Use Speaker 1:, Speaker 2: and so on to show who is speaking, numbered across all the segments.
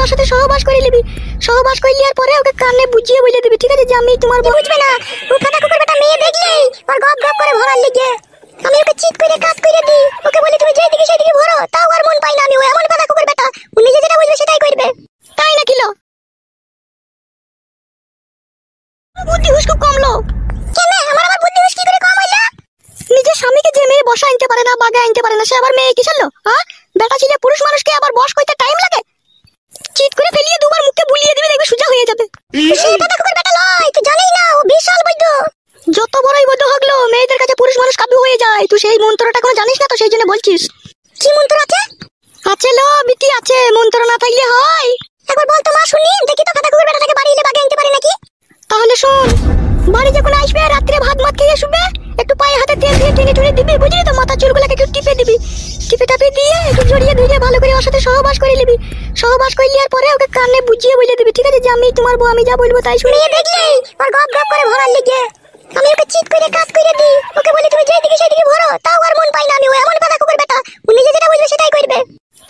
Speaker 1: ওর সাথে সহবাস করে নিবি। সহবাস করে নেওয়ার পরে ওকে কানে বুঝিয়ে বলে দিবি, ঠিক আছে, যে আমি তোমার বউ। বুঝবে না, ও কাদা কুকুর বেটা মেয়ে দেখলেই ওর গপ গপ করে ভরার লিগে। আমি ওকে চিট করে কাজ করে দিই, ওকে বলি তুমি যেদিকে সেদিকে ভরো, তাও আর মন পাই না। আমি ও এমন কাদা কুকুর বেটা, ও নিজে যেটা বুঝবে সেটাই করবে। তাই নাকি লো? বুদ্ধি হুশ খুব কমলো। কেন আমার বুদ্ধি হুশ কি করে কম হইলা? নিজের স্বামীকে যে মেয়ে বসা আনতে পারে না, বাগে আনতে পারে না, সে আবার মেয়ে কিসের লো? হ্যাঁ, বেটা ছেলে পুরুষ মানুষকে আবার বস করতে টাইম লাগে? চিট করে ফেলিয়ে দুবার মুখে বুলিয়ে দিবে, দেখবে সোজা হয়ে যাবে। সেটা তো বেটা লয়, তুই জানিস না ও বিশাল বৈদ্য। যত বড়ই বৈদ্য হগলো, মেয়েদের কাছে পুরুষ মানুষ কাবু হয়ে যায়। তুই সেই মন্ত্রটা কোনো জানিস না, তো সেই জন্য বলছিস। কি মন্ত্র আছে? আছে লো বিটি, আছে। মন্ত্র না থাকলে হয়? একবার বল তো মা শুনি, দেখি তো কাদা কুকুর বেটাটাকে বাড়ি এলে বাগে আনতে পারি নাকি। তাহলে শোন, বাড়ি যখন আসবে রাত্রে ভাত মাত খেয়ে শুবে, একটু পায়ে হাতে তেল দিয়ে টেনে টুনে দিবি, বুঝলি তো? মাথা চুলগুলোকে একটু টিপে দিবি, টিপে টাপে দিয়ে একটু জড়িয়ে ধরিয়ে ভালো করে ওর সাথে সহবাস করে নিবি। সহবাস করে নেওয়ার পরে ওকে কানে বুঝিয়ে বলে দিবি, ঠিক আছে, যে আমি তোমার বউ, আমি যা বলবো তাই শুনে। দেখলেই ওর গপ গপ করে ভরার লিগে। আমি ওকে চিট করে কাজ করে দিই, ওকে বলি তুমি যেদিকে সেদিকে ভরো, তাও আর মন পাই না। আমি ও এমন কাদা কুকুর বেটা, ও নিজে যেটা বুঝবে সেটাই করবে।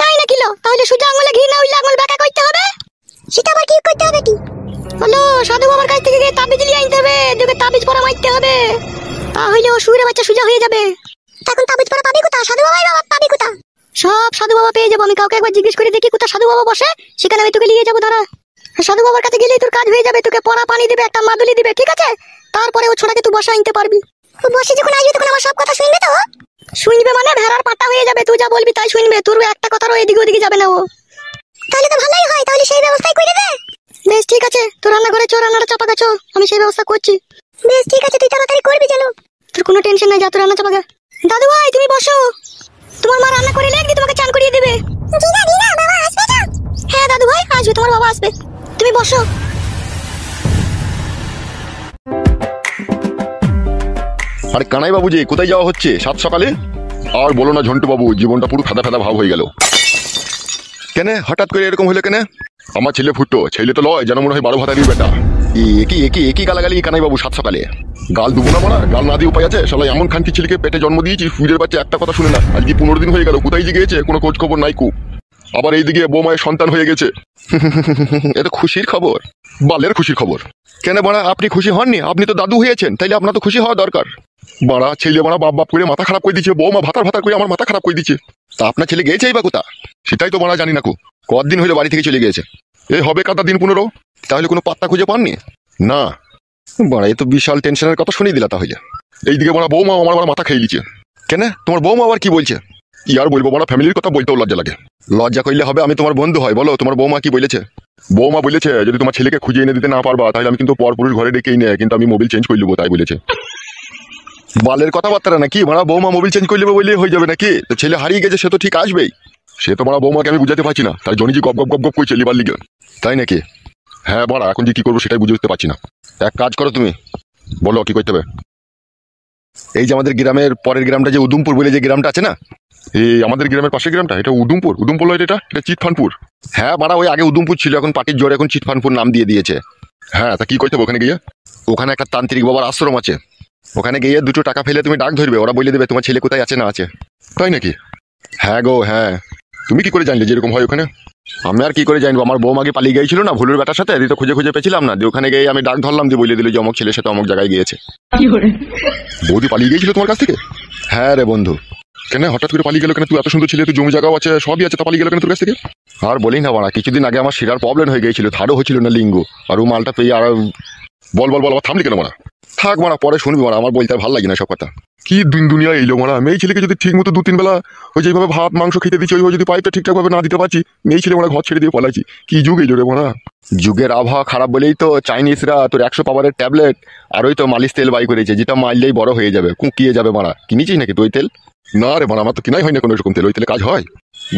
Speaker 1: তাই নাকি লো? তাহলে সোজা আঙুলে ঘি না হইলে আঙুল বাঁকা করতে হবে। সেটা আবার কি করতে হবে? কি হলো? সাধু বাবার কাছ থেকে গিয়ে তাবিজ নিয়ে আনতে হবে, তোকে তাবিজ পরা মারতে হবে, তাহলে ও সুরে বাচ্চা সোজা হয়ে যাবে। তখন তাবিজ পরা পাবি কোথা? সাধু বাবাই বাবা পাবি কোথা? সব সাধু বাবা পেয়ে যাবো। আমি কাউকে একবার জিজ্ঞেস করে দেখি কোথা সাধু বাবা বসে, সেখানে আমি তোকে নিয়ে যাবো। দাঁড়া, সাধু বাবার কাছে গেলেই তোর কাজ হয়ে যাবে। তোকে পরা পানি দিবে, একটা মাদুলি দিবে, ঠিক আছে? তারপরে ও ছোড়াকে তুই বসে আনতে পারবি। ও বসে যখন আসবে তখন আমার সব কথা শুনবে তো? শুনবে মানে ভেড়ার পাটা হয়ে যাবে। তুই যা বলবি তাই শুনবে, তোর একটা কথারও এদিকে ওদিকে যাবে না ও। তাহলে তো ভালোই হয়, তাহলে সেই ব্যবস্থাই করে দে। বেশ ঠিক আছে, তোর রান্নাঘরে চো, রান্নাটা চাপা গেছো, আমি সেই ব্যবস্থা করছি। বেশ ঠিক আছে, তুই তাড়াতাড়ি করবি যেন। তোর কোনো টেনশন নাই, যা তোর রান্না চাপা গা। দাদু ভাই তুমি বসো, তোমার মা রান্না করে লেগে তোমাকে চান করিয়ে দেবে। বাবা আসবে তো? হ্যাঁ দাদু ভাই আসবে, তোমার বাবা আসবে, তুমি বসো।
Speaker 2: আরে কানাই বাবু যে কোথায় যাওয়া হচ্ছে সাত সকালে? আর বলো না ঝন্টু বাবু, জীবনটা পুরো ফেদা ফেদা ভাব হয়ে গেল। কেন হঠাৎ করে এরকম হলো কেন? আমার ছেলে ফুটো, ছেলে তো লয়, যেন মনে হয় 12 ভাতারির বেটা। একই গালাগালি কানাই বাবু সাত সকালে। গাল দুবো না মারা, গাল না দিয়ে উপায় আছে? শালা এমন খানকি ছেলেকে পেটে জন্ম দিয়েছি, সুইরের বাচ্চা একটা কথা শুনে না। আজকে 15 দিন হয়ে গেল, কোথায় যে গিয়েছে কোনো খোঁজ খবর নাই কু। আবার এইদিকে বৌমায়ের সন্তান হয়ে গেছে। এটা খুশির খবর, বালের খুশির খবর। কেন বাড়া আপনি খুশি হননি? আপনি তো দাদু হয়েছেন, তাইলে আপনার তো খুশি হওয়া দরকার। বাড়া ছেলে বাড়া বাপ বাপ করে মাথা খারাপ করে দিচ্ছে, বৌমা ভাতার ভাতার করে আমার মাথা খারাপ করে দিচ্ছে। তা আপনার ছেলে গিয়েছেই বা কোথা? সেটাই তো বাড়া জানি না কো। কতদিন হইলো বাড়ি থেকে চলে গিয়েছে? এই হবে কাটা দিন 15। তাহলে কোনো পাত্তা খুঁজে পাননি? না বাড়া, এ তো বিশাল টেনশনের কথা শুনিয়ে দিলা। তাহলে এইদিকে বাড়া বৌমা আমার মাথা খেয়ে দিচ্ছে। কেন তোমার বৌমা আবার কি বলছে? ইয়ার বলবো বাড়া, ফ্যামিলির কথা বলতেও লজ্জা লাগে। লজ্জা করলে হবে? আমি তোমার বন্ধু হয়, বলো তোমার বৌমা কি বলেছে? বৌমা বলেছে যদি তোমার ছেলেকে খুঁজে এনে দিতে না পারবা, তাহলে আমি কিন্তু পরপুরুষ ঘরে ডেকেই নেই, কিন্তু আমি মোবিল চেঞ্জ করে নেবো, তাই বলেছে। বালের কথাবার্তা নাকি মারা? বৌমা মোবিল চেঞ্জ করে নেবে বললে হয়ে যাবে নাকি? তো ছেলে হারিয়ে গেছে, সে তো ঠিক আসবেই। সে তো মারা বৌমাকে আমি বুঝাতে পারছি না, তাই জনিজি গপ গপ গপ গপ করে লিবার লিগে। তাই নাকি? হ্যাঁ বাড়া, এখন যে কি করবো সেটাই বুঝে উঠতে পারছি না। এক কাজ করো তুমি, বলো কি করতে হবে। এই যে আমাদের গ্রামের পরের গ্রামটা, যে উদুমপুর বলে যে গ্রামটা আছে না, এই আমাদের গ্রামের পাশের গ্রামটা, এটা উদুমপুর নয়, এটা চিটফানপুর। হ্যাঁ বাড়া, ওই আগে উদুমপুর ছিল, এখন পার্টির জোরে এখন চিটফানপুর নাম দিয়ে দিয়েছে। হ্যাঁ তা কি করতে হবে ওখানে গিয়ে? ওখানে একটা তান্ত্রিক বাবার আশ্রম আছে, ওখানে গিয়ে 2 টাকা ফেলে তুমি ডাক ধরবে, ওরা বলে দেবে তোমার ছেলে কোথায় আছে না আছে। তাই নাকি? হ্যাঁ গো হ্যাঁ। তুমি কি করে জানলে যেরকম হয় ওখানে? আমি আর কি করে জানবো, আমার বৌমাকে পালিয়ে গিয়েছিল না ভুলুর বেটার সাথে, তো খুঁজে খুঁজে পেয়েছিলাম না, দিয়ে ওখানে গিয়ে আমি ডাক ধরলাম, দিয়ে বলে দিল যে অমুক ছেলের সাথে অমুক জায়গায় গিয়েছে। বৌদি পালিয়ে গিয়েছিল তোমার কাছ থেকে? হ্যাঁ রে বন্ধু। কেন হঠাৎ করে পালিয়ে গেল কেন? তুই এত সুন্দর ছেলে, তুই জমি জায়গাও আছে সবই আছে, তা পালিয়ে গেল কেন তোর কাছ থেকে? আর বলি না বাড়া, কিছুদিন আগে আমার শিরার প্রবলেম হয়ে গিয়েছিল, থার্ডও হয়েছিল না লিঙ্গ, আর ও মালটা পেয়ে আর বল আবার থামলি কেন মারা? থাক মারা, পরে শুনবি মারা, আমার বলতে আর ভালো লাগে না সব কথা। কি দুনিয়া এইলো মারা, মেয়ে ছেলেকে যদি ঠিক মতো 2-3 বেলা ওই যেভাবে ভাত মাংস খেতে দিচ্ছি, ওইভাবে যদি পাইপটা ঠিকঠাক ভাবে না দিতে পারছি, মেয়ে ছেলে মারা ঘর ছেড়ে দিয়ে পলাইছি। কি যুগ এই জোরে মারা? যুগের আবহাওয়া খারাপ বলেই তো চাইনিজরা তোর 100 পাওয়ারের ট্যাবলেট আর ওই তো মালিশ তেল বাই করেছে, যেটা মারলেই বড় হয়ে যাবে, কুঁকিয়ে যাবে মারা। কিনেছিস নাকি তুই তেল? না রে মারা, আমার তো কিনাই হয় না কোনো এরকম তেল। ওই তেলে কাজ হয়?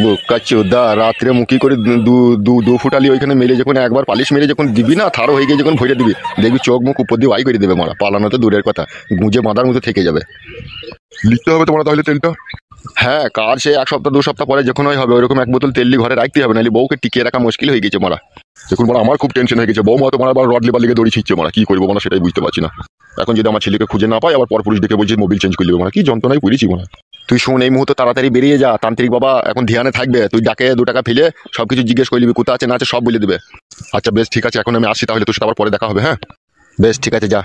Speaker 2: বোকাচোদা, রাত্রে মুখি করে 2 ফুটালি ওইখানে মেলে, যখন একবার পালিশ মেরে যখন দিবি না, থারো হয়ে গিয়ে যখন ভরে দিবি, দেখবি চোখ মুখ উপর দিয়ে ওয়াই করে দেবে মারা। পালানো তো দূরের কথা, গুঁজে বাঁধার মতো থেকে যাবে। লিখতে হবে তোমার তাহলে তেলটা? হ্যাঁ, কার সে 1 সপ্তাহ 2 সপ্তাহ পরে যখন হবে, ওইরকম 1 বোতল তেল ঘরে রাখতে হবে, নাহলে বউকে টিকিয়ে রাখা মুশকিল হয়ে গেছে মারা। দেখুন মারা, আমার খুব টেনশন হয়ে গেছে, বউ মা তোমার আবার রড লেবার লিগে দড়ি ছিচ্ছে মারা। কি করবো মারা সেটাই বুঝতে পারছি না। এখন যদি আমার ছেলেকে খুঁজে না পাই, আবার পরপুরুষ দেখে বলছি মোবিল চেঞ্জ করে দেবে মারা। কি যন্ত্রণায় পড়েছি মারা। তুই শোন, এই মুহূর্তে তাড়াতাড়ি বেরিয়ে যা, তান্ত্রিক বাবা এখন ধ্যানে থাকবে, তুই ডাকে 2 টাকা ফেলে সবকিছু জিজ্ঞেস করে নিবি, কোথা আছে না আছে সব বলে দেবে। আচ্ছা বেশ ঠিক আছে, এখন আমি আসি তাহলে, তোর সাথে আবার পরে দেখা হবে। হ্যাঁ বেশ ঠিক আছে, যা।